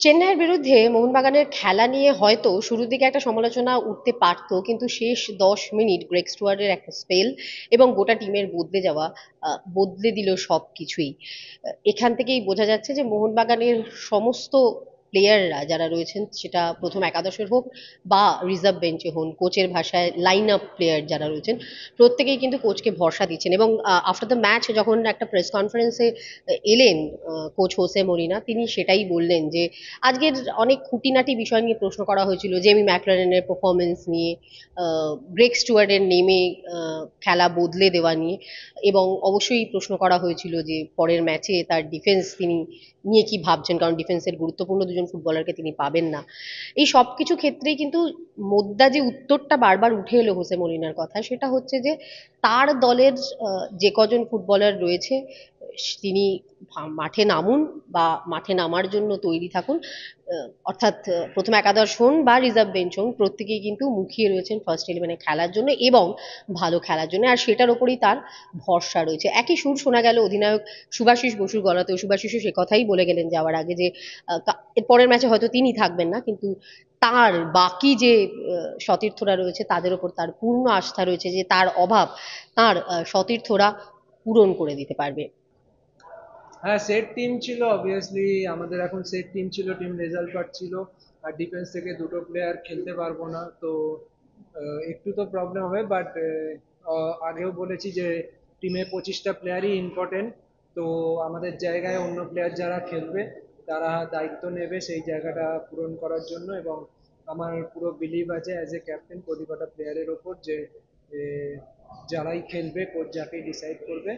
চেন্নাইয়ের বিরুদ্ধে মোহনবাগানের খেলা নিয়ে হয়তো শুরুর দিকে একটা সমালোচনা উঠতে পারতো, কিন্তু শেষ 10 মিনিট গ্রেগ স্টুয়ার্টের একটা স্পেল এবং গোটা টিমের বদলে যাওয়া বদলে দিল সবকিছুই। এখান থেকেই বোঝা যাচ্ছে যে মোহনবাগানের সমস্ত প্লেয়াররা যারা রয়েছেন, সেটা প্রথম একাদশের হোক বা রিজার্ভ বেঞ্চে হন, কোচের ভাষায় লাইন আপ প্লেয়ার যারা রয়েছেন, প্রত্যেকেই কিন্তু কোচকে ভরসা দিচ্ছেন। এবং আফটার দ্য ম্যাচ যখন একটা প্রেস কনফারেন্সে এলেন কোচ হোসে মরিনা, তিনি সেটাই বললেন যে আজকের অনেক খুঁটিনাটি বিষয় নিয়ে প্রশ্ন করা হয়েছিল, জেমি ম্যাকলারেনের পারফরমেন্স নিয়ে, গ্রেগ স্টুয়ার্টের নেমে খেলা বদলে দেওয়া নিয়ে, এবং অবশ্যই প্রশ্ন করা হয়েছিল যে পরের ম্যাচে তার ডিফেন্স তিনি নিয়ে কি ভাবছেন, কারণ ডিফেন্সের গুরুত্বপূর্ণ দুজন ফুটবলারকে তিনি পাবেন না। এই সব কিছু ক্ষেত্রেই কিন্তু মোদ্দা যে উত্তরটা বারবার উঠে এলো হোসে মরিনার কথা, সেটা হচ্ছে যে তার দলের যে কজন ফুটবলার রয়েছে তিনি মাঠে নামুন বা মাঠে নামার জন্য তৈরি থাকুন। অর্থাৎ প্রথম একাদশ হন বা রিজার্ভ বেঞ্চ হন, প্রত্যেকেই কিন্তু মুখিয়ে রয়েছেন ফার্স্ট ইলেভেনে খেলার জন্য এবং ভালো খেলার জন্য, আর সেটার ওপরেই তার ভরসা রয়েছে। একই সুর শোনা গেল অধিনায়ক সুভাশিস বসুর গলাতেও। সুভাশিসও সে কথাই বলে গেলেন যাওয়ার আগে যে এর পরের ম্যাচে হয়তো তিনি থাকবেন না, কিন্তু তার বাকি যে সতীর্থরা রয়েছে তাদের ওপর তার পূর্ণ আস্থা রয়েছে যে তার অভাব তার সতীর্থরা পূরণ করে দিতে পারবে। হ্যাঁ, সেট টিম ছিল অবভিয়াসলি। আমাদের এখন সেট টিম ছিল, টিম রেজাল্ট পাচ্ছিল। আর ডিফেন্স থেকে দুটো প্লেয়ার খেলতে পারবো না তো একটু তো প্রবলেম হবে, বাট আগেও বলেছি যে টিমে 25টা প্লেয়ারই ইম্পর্টেন্ট। তো আমাদের জায়গায় অন্য প্লেয়ার যারা খেলবে তারা দায়িত্ব নেবে সেই জায়গাটা পূরণ করার জন্য। এবং আমার পুরো বিলিভ আছে অ্যাজ এ ক্যাপ্টেন প্রতিটা প্লেয়ারের ওপর যে এ, যারাই খেলবে, কোচ যাকেই ডিসাইড করবে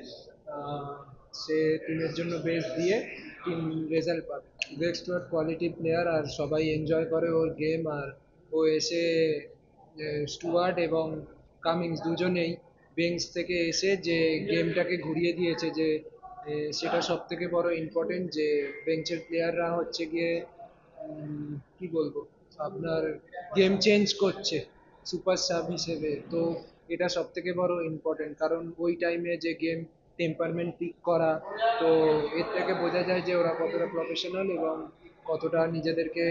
আহ, সে টিমের জন্য বেস্ট দিয়ে টিম রেজাল্ট পাবে। গ্রেগ স্টুয়ার্ট কোয়ালিটি প্লেয়ার, আর সবাই এনজয় করে ওর গেম। আর ও এসে স্টুয়ার্ট এবং কামিংস দুজনেই বেঞ্চ থেকে এসে যে গেমটাকে ঘুরিয়ে দিয়েছে, যে সেটা সব থেকে বড় ইম্পর্টেন্ট। যে বেঞ্চের প্লেয়াররা হচ্ছে গিয়ে কি বলবো আপনার গেম চেঞ্জ করছে সুপার সাব হিসেবে। তো এটা সব থেকে বড় ইম্পর্টেন্ট, কারণ ওই টাইমে যে গেম টেম্পারমেন্ট পিক করা, তো এর থেকে বোঝা যায় যে ওরা কতটা প্রফেশনাল এবং কতটা নিজেদেরকে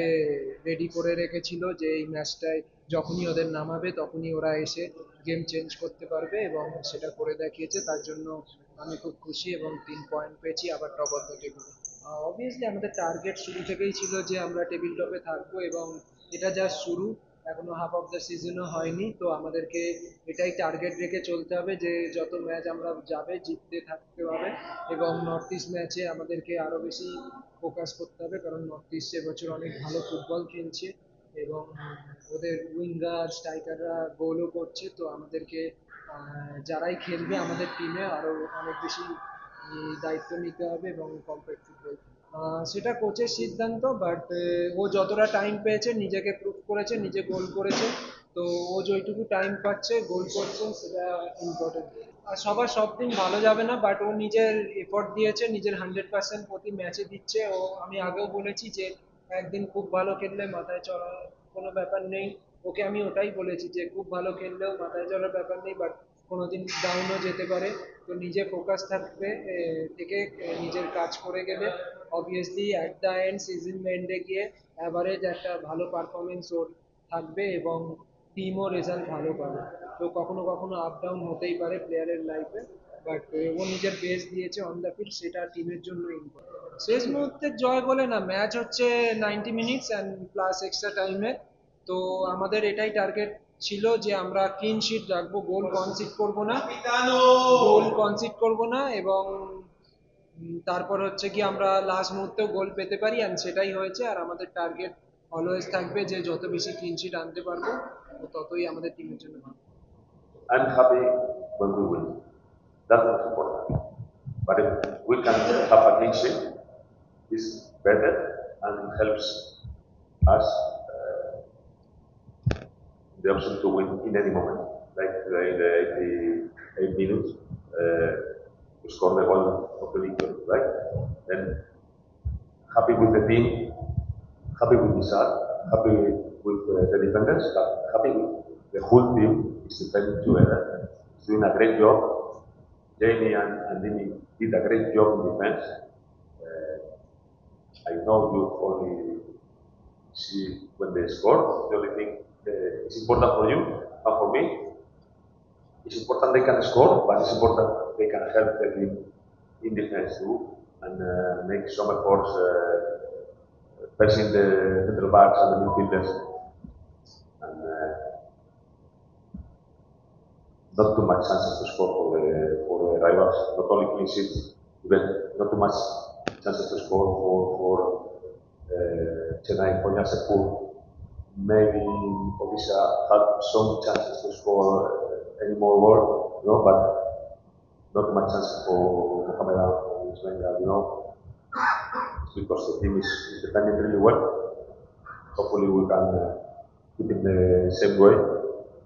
রেডি করে রেখেছিল যে এই ম্যাচটায় যখনই ওদের নামাবে তখনই ওরা এসে গেম চেঞ্জ করতে পারবে, এবং সেটা করে দেখিয়েছে। তার জন্য আমি খুব খুশি এবং 3 পয়েন্ট পেয়েছি আবার top of the table. Obviously আমাদের টার্গেট শুরু থেকেই ছিল যে আমরা টেবিল টপে থাকবো, এবং এটা জাস্ট শুরু, এখনো হাফ অফ দ্য সিজনও হয়নি। তো আমাদেরকে এটাই টার্গেট রেখে চলতে হবে যে যত ম্যাচ আমরা যাবে জিততে থাকতে হবে। এবং নর্থ ইস্ট ম্যাচে আমাদেরকে আরো বেশি ফোকাস করতে হবে, কারণ নর্থ ইস্ট এবছর অনেক ভালো ফুটবল খেলছে এবং ওদের উইঙ্গার স্ট্রাইকাররা গোলও করছে। তো আমাদেরকে যারাই খেলবে আমাদের টিমে আরো অনেক বেশি দায়িত্ব নিতে হবে এবং কম্প্যাক্ট ফুটবল। সেটা কোচের সিদ্ধান্ত, বাট ও যতটা টাইম পেয়েছে নিজেকে প্রুভ করেছে, নিজে গোল করেছে। তো ও যেটুকু টাইম পাচ্ছে গোল করছে, সেটা ইম্পর্টেন্ট। আর সবার সব দিন ভালো যাবে না, বাট ও নিজের এফোর্ট দিয়েছে, নিজের 100% প্রতি ম্যাচে দিচ্ছে ও। আমি আগেও বলেছি যে একদিন খুব ভালো খেললে মাথায় চড়া কোনো ব্যাপার নেই। ওকে আমি ওটাই বলেছি যে খুব ভালো খেললেও মাথায় চড়ার ব্যাপার নেই, বাট কোনোদিন ডাউনও যেতে পারে। তো নিজে ফোকাস থাকবে, থেকে নিজের কাজ করে গেলে obviously at the end season এন্ডে গিয়ে অ্যাভারেজ একটা ভালো পারফরমেন্স ওর থাকবে এবং টিমও রেজাল্ট ভালো পাবে। তো কখনো কখনো আপ ডাউন হতেই পারে প্লেয়ারের লাইফে, বাট ও নিজের বেস দিয়েছে অন দ্য ফিল্ড, সেটা টিমের জন্য ইম্পর্টেন্ট। শেষ মুহূর্তের জয় বলে না, ম্যাচ হচ্ছে 90 মিনিটস অ্যান্ড প্লাস এক্সট্রা টাইমে। তো আমাদের এটাই টার্গেট ছিল যে আমরা ক্লিন শিট রাখবো, গোল কনসিড করব না এবং তারপর হচ্ছে কি আমরা লাস্ট মুহূর্তেও গোল পেতে পারি, অ্যান্ড সেটাই হয়েছে। আর আমাদের টার্গেট অলওয়েজ থাকবে যে যত বেশি ক্লিন শিট আনতে পারবো ততই আমাদের টিমের জন্য ভালো। I'm happy when we win. That's not important. But if we can have a clean sheet, it's better and helps us the option to win in any moment. Like in the 88 minutes, to score the goal of the victory, right? Then happy with the team, happy with Nizar, happy with the defenders, happy with the whole team is defending together. It's doing a great job. Jamie and Dimi did a great job in defense. I know you only see when they score. The only thing is important for you and for me. It's important they can score, but it's important they can help the team in defense too and make some efforts pressing the center backs and the midfielders and not too much chances to score for the rivals. Not only clean sheets, even not too much chances to score for Chennai, for Jansepur. Maybe Odisha had some chances to score any more goal, but not much chance for Mohamed or Svenga, because the team is defending really well. Hopefully we can keep in the same way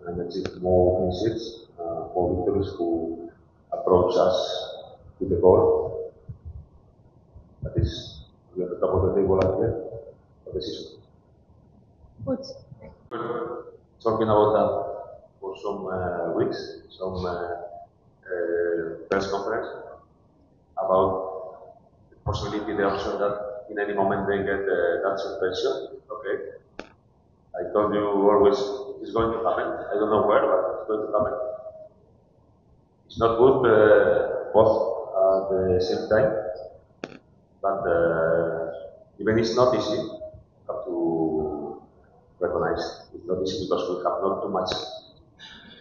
and achieve more clean sheets, more victories who approach us with the goal. That is, we are at the top of the table again for the season. Good. Talking about that for some weeks, some press conference about the possibility, the option that in any moment they get that suspension. Okay, I told you always it's going to happen. I don't know where, but it's going to happen. It's not good both at the same time, but even it's not easy. You have to recognize it's not easy because we have not too much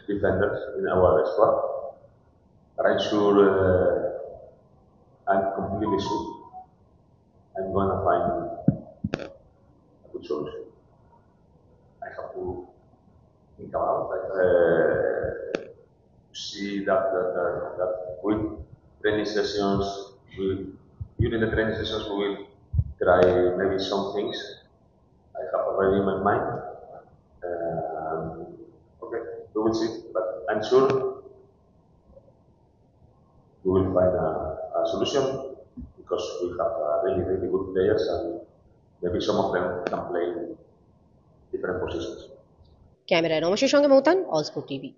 defenders in our squad. But I'm sure, I'm completely sure I'm going to find a good solution. I have to think about to see that with training sessions, during the training sessions we will try maybe some things I have already in my mind. Okay, we will see, but I'm sure we will find a solution because we have really, really good players and maybe some of them can play in different positions. ক্যামেরায় রমেশের সঙ্গে মৌতান, all sport TV.